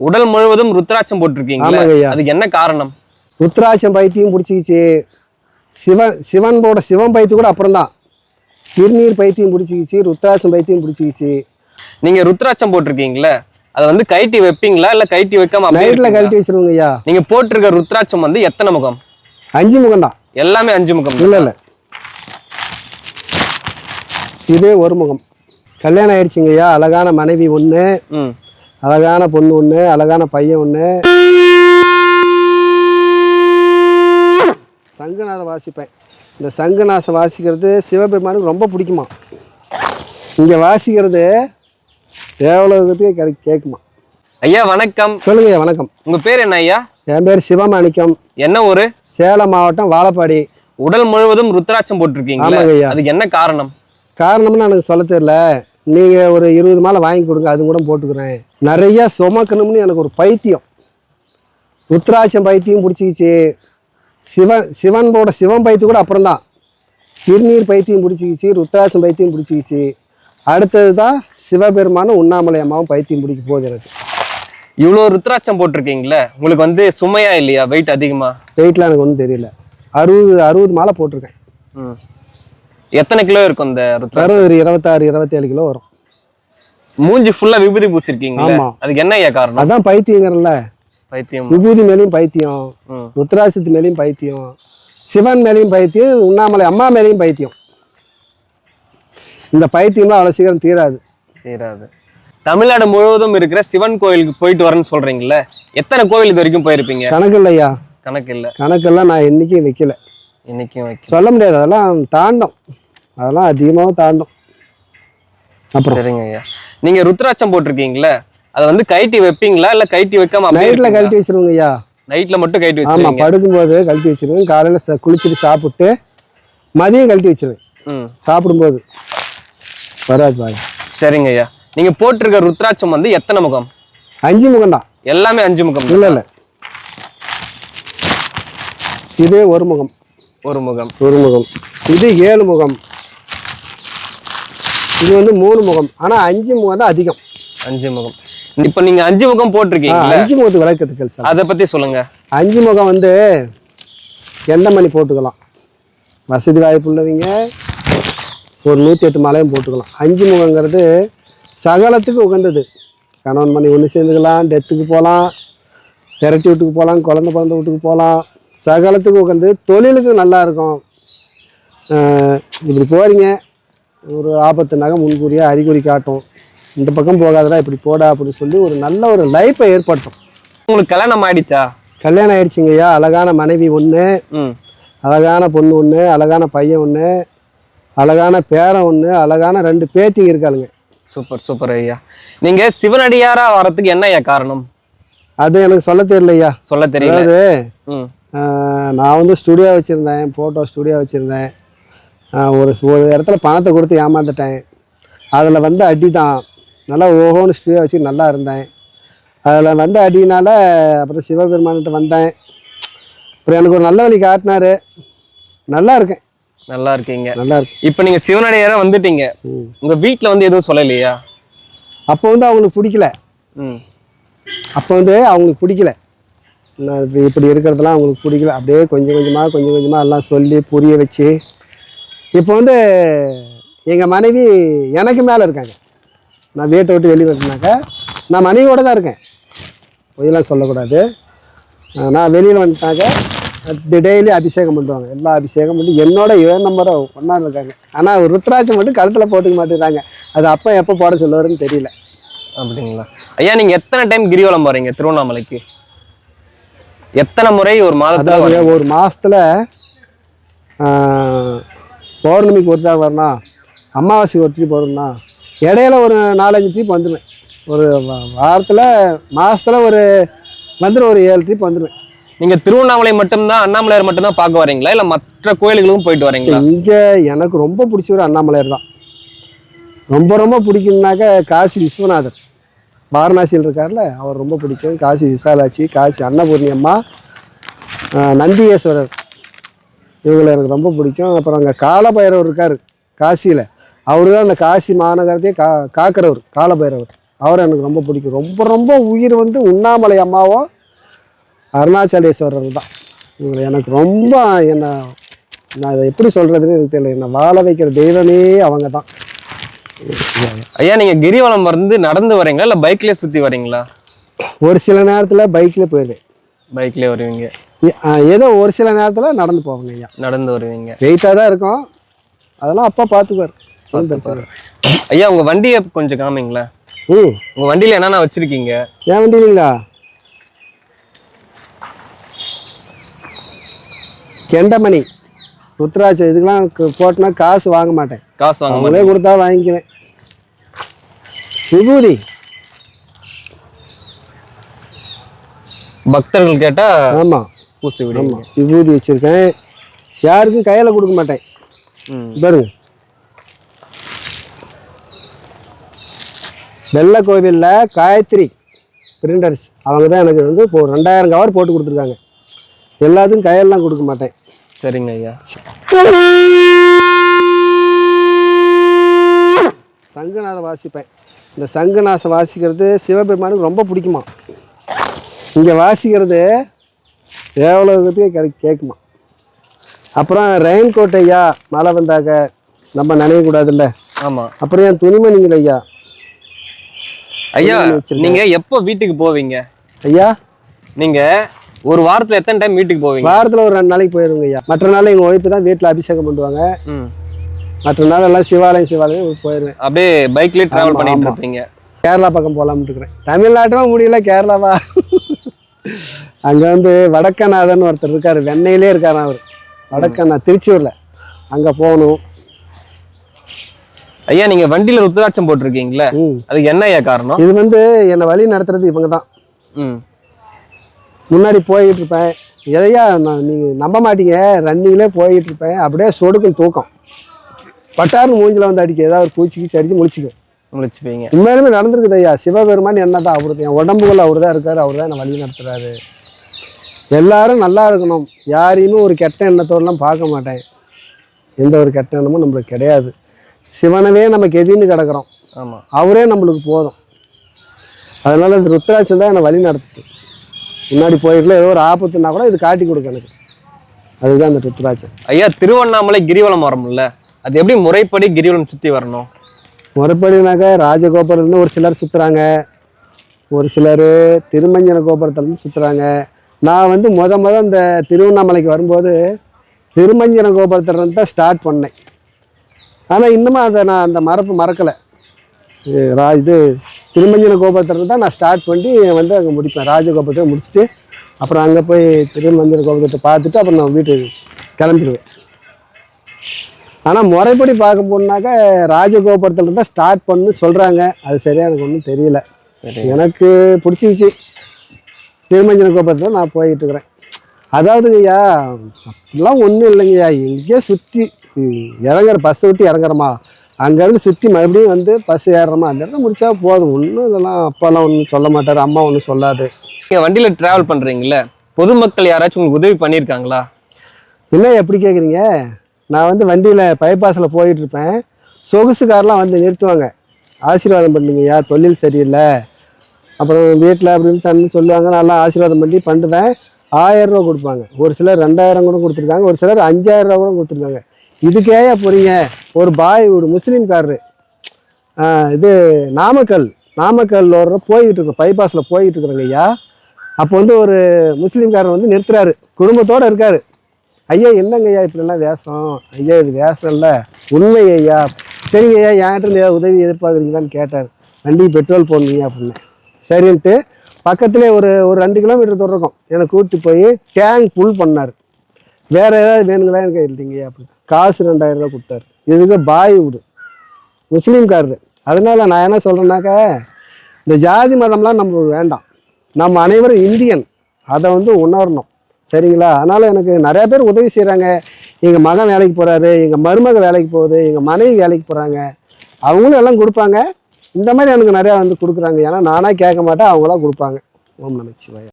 உடல் முழுவதும் ருத்ராட்சம் போட்டிருக்கீங்க. அதுக்கு என்ன காரணம்? ருத்ராட்சம் பைத்தியம் பிடிச்சிக்கிச்சு. சிவன் பைத்தியம் கூட அப்புறம் தான். திருநீர் பைத்தியம் பிடிச்சிக்கிச்சு, ருத்ராட்சம் பைத்தியம் பிடிச்சிக்கிச்சு. நீங்க ருத்ராட்சம் போட்டிருக்கீங்களா, அதை வந்து கைட்டி வைப்பீங்களா இல்ல கைட்டி வைக்காம நைட்ல கழட்டி வச்சிருவங்க ஐயா. நீங்க போட்டிருக்க ருத்ராட்சம் வந்து எத்தனை முகம்? 5 முகம் தான். எல்லாமே 5 முகம்? இல்ல இதே ஒரு முகம். கல்யாணம் ஆயிடுச்சுங்க ஐயா. அழகான மனைவி 1, அழகான பொண்ணு 1, அழகான பையன் 1. சங்குநாதம் வாசிப்பேன். இந்த சங்குநாதம் வாசிக்கிறது சிவபெருமானுக்கு ரொம்ப பிடிக்குமா. இங்க வாசிக்கிறது தேவலோகத்துக்கே கேட்குமா. ஐயா வணக்கம். சொல்லுங்க ஐயா. வணக்கம். உங்க பேர் என்ன ஐயா? என் பேர் சிவமாணிக்கம். என்ன ஊரு? சேலம் மாவட்டம் வாழப்பாடி. உடல் முழுவதும் ருத்ராட்சம் போட்டிருக்கீங்க. அதுக்கு என்ன காரணம்? காரணம்னு எனக்கு சொல்ல தெரியல. நீங்க ஒரு 20 மாலை வாங்கி கொடுங்க, அது கூட போட்டுக்கிறேன். நிறைய சுமக்கணும்னு எனக்கு ஒரு பைத்தியம். ருத்ராட்சம் பைத்தியம் பிடிச்சிக்கிச்சு. சிவன் பைத்தியம் கூட அப்புறம் தான். திருநீர் பைத்தியம் பிடிச்சிக்கிச்சு, ருத்ராட்சம் பைத்தியம் பிடிச்சிக்கிச்சு. அடுத்தது தான் சிவபெருமானும் உண்ணாமலை அம்மாவும் பைத்தியம் பிடிக்க போகுது எனக்கு. இவ்வளோ ருத்ராட்சம் போட்டிருக்கீங்களே, உங்களுக்கு வந்து சுமையா இல்லையா? வெயிட் அதிகமா? வெயிட்லாம் எனக்கு ஒன்றும் தெரியல. 60 மாலை போட்டிருக்கேன். எத்தனை கிலோ இருக்கும் இந்த ருத்ராட்சம்? ஒரு 26 27 கிலோ வரும். மூஞ்சி ஃபுல்லா விபூதி பூசிருக்கீங்க. ஆமா. அதுக்கு என்ன ஐயா காரணம்? அதான் பைத்தியங்கள்ல. பைத்தியம். விபூதி மேலேயும் பைத்தியம், ருத்ராட்சத்து மேலேயும் பைத்தியம், சிவன் மேலேயும் பைத்தியம், உண்ணாமலை அம்மா மேலேயும் பைத்தியம். இந்த பைத்தியம்லாம் அவ்வளோ சீக்கிரம் தீராது. தமிழ்நாடு முழுவதும் இருக்கிற சிவன் கோயிலுக்கு போயிட்டு வரேன்னு சொல்றீங்கல்ல, எத்தனை கோவில் இது வரைக்கும் போயிருப்பீங்க? கணக்கு இல்லையா? கணக்கெல்லாம் நான் என்னைக்கும் வைக்கல. சொல்ல முடியாது. அதெல்லாம் தாண்டும். அதெல்லாம் அதிகமாக தாண்டும். அப்புறம் சரிங்க ஐயா, நீங்க ருத்ராட்சம் போட்டிருக்கீங்களே, அதை வந்து கைட்டி வைப்பீங்களா இல்ல கைட்டி வைக்காம? நைட்ல கழட்டி வச்சிருவங்க ஐயா. நைட்ல மட்டும் கைட்டி வச்சிருவீங்க? ஆமா, படுக்கும்போது கழட்டி வச்சிருவேன். காலையில குளிச்சுட்டு சாப்பிட்டு மதியம் கழட்டி வச்சிருவேன். சாப்பிடும்போது வராது பாருங்க. சரிங்க ஐயா, நீங்க போட்டிருக்க ருத்ராட்சம் வந்து எத்தனை முகம்? 5 முகம் தான். எல்லாமே 5 முகம்? இல்ல இதே ஒரு முகம். ஒரு முகம். இது 7 முகம். இது வந்து 3 முகம். ஆனா 5 முகம் தான் அதிகம். 5 முகம். இப்ப நீங்க 5 முகம் போட்டிருக்கீங்க. 5 முகத்துக்கு விளக்கத்துக்கள் சார், அதை பத்தி சொல்லுங்க. 5 முகம் வந்து எண்ணெய் மணி போட்டுக்கலாம். வசதி வாய்ப்பு உள்ளவங்க ஒரு 108 மாலையும் போட்டுக்கலாம். 5 முகங்கிறது சகலத்துக்கு உகந்தது. கணவன் மணி ஒன்று சேர்ந்துக்கலாம், டெத்துக்கு போகலாம், திரட்டி வீட்டுக்கு போகலாம், குழந்தை பிறந்த வீட்டுக்கு போகலாம். சகலத்துக்கு உகந்து, தொழிலுக்கு நல்லா இருக்கும். இப்படி போகிறீங்க, ஒரு ஆபத்துனாக முன்கூறியாக அறிகுறி காட்டும். இந்த பக்கம் போகாதடா, இப்படி போடா அப்படின்னு சொல்லி ஒரு நல்ல ஒரு லைஃப்பை ஏற்படுத்தும். உங்களுக்கு கல்யாணம் ஆயிடுச்சா? கல்யாணம் ஆயிடுச்சுங்கய்யா. அழகான மனைவி 1, அழகான பொண்ணு 1, அழகான பையன் 1, அழகான பேரன் 1, அழகான 2 பேத்திங்க இருக்காளுங்க. சூப்பர் ஐயா. நீங்க சிவனடியாரா வரதுக்கு என்ன ஐயா காரணம்? அது எனக்கு சொல்ல தெரியலையா. சொல்ல தெரியாது. நான் வந்து ஸ்டுடியோ வச்சுருந்தேன், ஃபோட்டோ ஸ்டுடியோ வச்சுருந்தேன். ஒரு இடத்துல பணத்தை கொடுத்து ஏமாந்துட்டேன். அதில் வந்து அடி தான். நல்லா ஓஹோன்னு ஸ்டுடியோ வச்சு நல்லா இருந்தேன். அதில் வந்து அடினால அப்புறம் சிவபெருமான்கிட்ட வந்தேன். அப்புறம் எனக்கு ஒரு நல்ல வழி காட்டினாரு. நல்லா இருக்கேன். நல்லா இருக்கீங்க? நல்லா இருக்கு. இப்போ நீங்க சிவனடியாரா வந்துட்டீங்க, உங்க வீட்டில் வந்து எதுவும் சொல்லலையா? அப்போ வந்து அவங்களுக்கு பிடிக்கல. நான் இப்படி இருக்கிறதெல்லாம் அவங்களுக்கு பிடிக்கல. அப்படியே கொஞ்சம் கொஞ்சமாக எல்லாம் சொல்லி புரிய வச்சு இப்போ வந்து எங்கள் மனைவி எனக்கு மேலே இருக்காங்க. நான் வீட்டை விட்டு வெளியே வந்துனாக்கா நான் மனைவியோடு தான் இருக்கேன். பொய்யெல்லாம் சொல்லக்கூடாது. நான் வெளியில் வந்துட்டாக்க டெய்லி அபிஷேகம் பண்ணுவாங்க. எல்லா அபிஷேகம் பண்ணி என்னோட 7 நம்பரை ஒன்றா இருக்காங்க. ஆனால் ஒரு ருத்ராட்சம் மட்டும் கழுத்தில் போட்டுக்க மாட்டேங்கிறாங்க. அது அப்போ எப்போ போட சொல்லுவாருன்னு தெரியல. அப்படிங்களா ஐயா? நீங்கள் எத்தனை டைம் கிரிவலம் போகிறீங்க திருவண்ணாமலைக்கு? எத்தனை முறை ஒரு மாதத்தில்? ஒரு மாதத்தில் பௌர்ணமிக்கு ஒரு ட்ரிப் வரணும், அமாவாசைக்கு ஒரு ட்ரிப் வரணும்னா இடையில ஒரு 4-5 ட்ரிப் வந்துடுவேன். ஒரு வாரத்தில் மாதத்தில் ஒரு 7 ட்ரிப் வந்துடுவேன். நீங்கள் திருவண்ணாமலை மட்டும்தான், அண்ணாமலையார் மட்டும்தான் பார்க்க வரீங்களா இல்லை மற்ற கோயிலுக்கும் போயிட்டு வரீங்களா? இங்கே எனக்கு ரொம்ப பிடிச்சவர் அண்ணாமலையார் தான். ரொம்ப பிடிக்கும்னாக்க காசி விஸ்வநாதர் வாரணாசியில் இருக்கார்ல, அவர் ரொம்ப பிடிக்கும். காசி விசாலாட்சி, காசி அன்னபூர்ணி அம்மா, நந்தியேஸ்வரர், இவங்களை எனக்கு ரொம்ப பிடிக்கும். அப்புறம் அங்கே காலபைரவர் இருக்கார் காசியில். அவரு தான் அந்த காசி மாநகரத்தையே காக்கிறவர். காலபைரவர் அவரை எனக்கு ரொம்ப பிடிக்கும். ரொம்ப ரொம்ப உயிர் வந்து உண்ணாமலை அம்மாவும் அருணாச்சலேஸ்வரர் தான். இவங்க எனக்கு ரொம்ப நான் இதை எப்படி சொல்கிறதுன்னு எனக்கு தெரியல. என்னை வாழ வைக்கிற தெய்வமே அவங்க தான். ஐயா நீங்க கிரிவலம் வந்து நடந்து வரீங்களா இல்ல பைக்லயே சுத்தி வரீங்களா? ஒரு சில நேரத்தில் பைக்கில் போயிடுவேன். பைக்லயே வருவீங்க? ஏதோ ஒரு சில நேரத்தில் நடந்து போவாங்க ஐயா. நடந்து வருவீங்க. வெயிட்டாக தான் இருக்கும், அதெல்லாம் அப்பா பார்த்துக்குவார். ஐயா உங்க வண்டியை கொஞ்சம் காமிங்களா? உங்க வண்டியில என்னென்ன வச்சிருக்கீங்க? என் வண்டி இல்லைங்களா? கெண்டமணி ருத்ராட்சம் இதுக்கெல்லாம் போட்டோன்னா காசு வாங்க மாட்டேன். காசு வாங்க அவங்களே கொடுத்தா வாங்கிக்குவேன். விபூதி பக்தர்கள் கேட்டா ஆமாம் பூசி விடுங்க. விபூதி வச்சிருக்கேன், யாருக்கும் கையில் கொடுக்க மாட்டேன். பாருங்க, வெள்ளை கோவிலில் காயத்ரி பிரிண்டர்ஸ் அவங்க தான் எனக்கு வந்து இப்போ 2000 கவர் போட்டு கொடுத்துருக்காங்க. எல்லாத்துக்கும் கையெல்லாம் கொடுக்க மாட்டேன். சரிங்க ஐயா. சங்குநாதம் வாசிப்பேன். இந்த சங்குநாதம் வாசிக்கிறது சிவபெருமானுக்கு ரொம்ப பிடிக்குமா. இங்கே வாசிக்கிறது தேவலோகத்துக்கே கேட்குமா. அப்புறம் ரெயின் கோட் ஐயா, மழை வந்தாக்க நம்ம நினைக்கக்கூடாதுல்ல. ஆமாம். அப்புறம் என் துணிமணிங்கள் ஐயா. ஐயா நீங்க எப்போ வீட்டுக்கு போவீங்க? ஐயா நீங்க ஒரு வாரத்துல எத்தனை டைம் வீட்டுக்கு போவீங்க? வாரத்தில் ஒரு 2 நாளைக்கு போயிடுங்க ஐயா. மற்ற நாள் எங்கள் ஒய்ஃபு தான் வீட்டில் அபிஷேகம் பண்ணுவாங்க. மற்ற நாள் எல்லாம் சிவாலயம் போயிடுவேன். அப்படியே பைக்லேயே ட்ராவல் பண்ணிட்டு இருப்பீங்க. கேரளா பக்கம் போகலாம்னு இருக்கிறேன். தமிழ்நாட்டும் முடியல, கேரளாவா. அங்கே வந்து வடக்கநாதன் ஒருத்தர் இருக்கார், வெண்ணையிலே இருக்கார் அவர். வடக்கண்ணா திருச்சியூரில், அங்கே போகணும். ஐயா நீங்க வண்டியில ருத்ராட்சம் போட்டிருக்கீங்களே, அதுக்கு என்ன ஐயா காரணம்? இது வந்து என்னை வழி நடத்துறது இவங்க தான். முன்னாடி போய்கிட்டு இருப்பேன், எதையா நீங்கள் நம்ப மாட்டீங்க, ரன்னிங்லே போய்கிட்டு இருப்பேன். அப்படியே சொடுக்கும் தூக்கம், பட்டாரு மூஞ்சில் வந்து அடிக்க, ஏதாவது ஒரு பூச்சிக்கு அடித்து முழிச்சுக்குவேன். முழிச்சுப்பீங்க. உண்மையிலுமே நடந்திருக்குது ஐயா. சிவபெருமான் என்ன தான் அவரு தான், என் உடம்புக்குள்ள அவர் தான் இருக்கார், அவர் தான் என்னை வழி நடத்துறாரு. எல்லாரும் நல்லா இருக்கணும், யாரையுமே ஒரு கெட்ட எண்ணத்தோடலாம் பார்க்க மாட்டேன். எந்த ஒரு கெட்ட எண்ணமும் நம்மளுக்கு கிடையாது. சிவனவே நமக்கு எதின்னு கிடக்கிறோம். ஆமாம், அவரே நம்மளுக்கு போதும். அதனால இந்த ருத்ராட்சம் தான் என்னை வழி நடத்துது. முன்னாடி போயிருக்கல, ஏதோ ஒரு ஆபத்துனா கூட இது காட்டி கொடுக்க எனக்கு. அதுதான் அந்த ருத்ராட்சம். ஐயா திருவண்ணாமலை கிரிவலம் வரமுல்ல, அது எப்படி முறைப்படி கிரிவலம் சுற்றி வரணும்? முறைப்படினாக்கா ராஜகோபுரத்துலேருந்து ஒரு சிலர் சுற்றுறாங்க, ஒரு சிலர் திருமஞ்சன கோபுரத்துலேருந்து சுற்றுறாங்க. நான் வந்து முத இந்த திருவண்ணாமலைக்கு வரும்போது திருமஞ்சன கோபுரத்துலேருந்து தான் ஸ்டார்ட் பண்ணேன். ஆனால் இன்னமும் அதை நான் அந்த மறக்கலை. இது திருமஞ்சன கோபுரத்துலேருந்து தான் நான் ஸ்டார்ட் பண்ணி வந்து அங்கே முடிப்பேன். ராஜகோபுரத்தை முடிச்சுட்டு அப்புறம் அங்கே போய் திருமஞ்சன கோபுரத்தை பார்த்துட்டு அப்புறம் நான் வீட்டுக்கு கிளம்பிடுவேன். ஆனால் முறைப்படி பார்க்க போனாக்கா ராஜகோபுரத்தில் தான் ஸ்டார்ட் பண்ணு சொல்கிறாங்க. அது சரியாக எனக்கு ஒன்றும் தெரியல. எனக்கு பிடிச்சிக்கிச்சு, திருமஞ்சன கோபுரத்தில் நான் போயிட்டு இருக்கிறேன். அதாவதுங்க ஐயா, அப்படிலாம் ஒன்றும் இல்லைங்கய்யா. எங்கேயோ சுற்றி இறங்குற, பஸ்ஸை விட்டு இறங்குறோமா, அங்கேருந்து சுற்றி மறுபடியும் வந்து பஸ் ஏறுறோமா, அந்த இடத்துல முடிச்சா போதும். ஒன்றும் இதெல்லாம் அப்பாலாம் ஒன்றும் சொல்ல மாட்டார், அம்மா ஒன்றும் சொல்லாது. நீங்கள் வண்டியில் ட்ராவல் பண்ணுறீங்களே, பொதுமக்கள் யாராச்சும் உங்களுக்கு உதவி பண்ணியிருக்காங்களா? என்ன எப்படி கேட்குறீங்க? நான் வந்து வண்டியில் பைபாஸில் போயிட்டுருப்பேன், சொகுசு கார்லாம் வந்து நிறுத்துவாங்க. ஆசீர்வாதம் பண்ணுங்கய்யா, தொழில் சரியில்லை, அப்புறம் வீட்டில் அப்படின்னு சொல்லுவாங்க. நல்லா ஆசீர்வாதம் பண்ணி பண்ணுவேன். 1000 ரூபா கொடுப்பாங்க. ஒரு சிலர் 2000 கூட கொடுத்துருக்காங்க, ஒரு சிலர் 5000 ரூபா கூட கொடுத்துருக்காங்க. இதுக்கேயா போகிறீங்க? ஒரு பாய் ஒரு முஸ்லீம்காரரு இது நாமக்கல் ஒரு போய்கிட்டு இருக்கோம், பைபாஸில் போய்கிட்டு இருக்கிறோங்க ஐயா. அப்போ வந்து ஒரு முஸ்லீம்காரர் வந்து நிறுத்துறாரு, குடும்பத்தோடு இருக்கார். ஐயா என்னங்க ஐயா இப்படிலாம் வேஷம்? ஐயா இது வேஷம் இல்லை, உண்மை ஐயா. சரிங்க ஐயா, என்கிட்ட ஏதாவது உதவி எதிர்பார்க்குறீங்களான்னு கேட்டார். வண்டிக்கு பெட்ரோல் போடணுங்க அப்படின்னு. சரின்ட்டு பக்கத்துலேயே ஒரு 2 கிலோமீட்டர் தூரம் இருக்கும், என்னை கூப்பிட்டு போய் டேங்க் ஃபுல் பண்ணார். வேறு ஏதாவது வேணுங்களா எனக்கு இல்லைங்க ஐயா அப்படி. காசு 2000 ரூபா கொடுத்தாரு. இதுக்கு பாய் வீடு முஸ்லீம்காரரு. அதனால் நான் என்ன சொல்கிறேன்னாக்கா, இந்த ஜாதி மதம்லாம் நம்ம வேண்டாம், நம்ம அனைவரும் இந்தியன், அதை வந்து உணரணும். சரிங்களா? அதனால் எனக்கு நிறையா பேர் உதவி செய்கிறாங்க. எங்கள் மகன் வேலைக்கு போகிறாரு, எங்கள் மருமக வேலைக்கு போகுது, எங்கள் மனைவி வேலைக்கு போகிறாங்க, அவங்களும் எல்லாம் கொடுப்பாங்க. இந்த மாதிரி எனக்கு நிறையா வந்து கொடுக்குறாங்க. ஏன்னா நானாக கேட்க மாட்டேன், அவங்களாம் கொடுப்பாங்க. ஓம் நமச்சிவாய.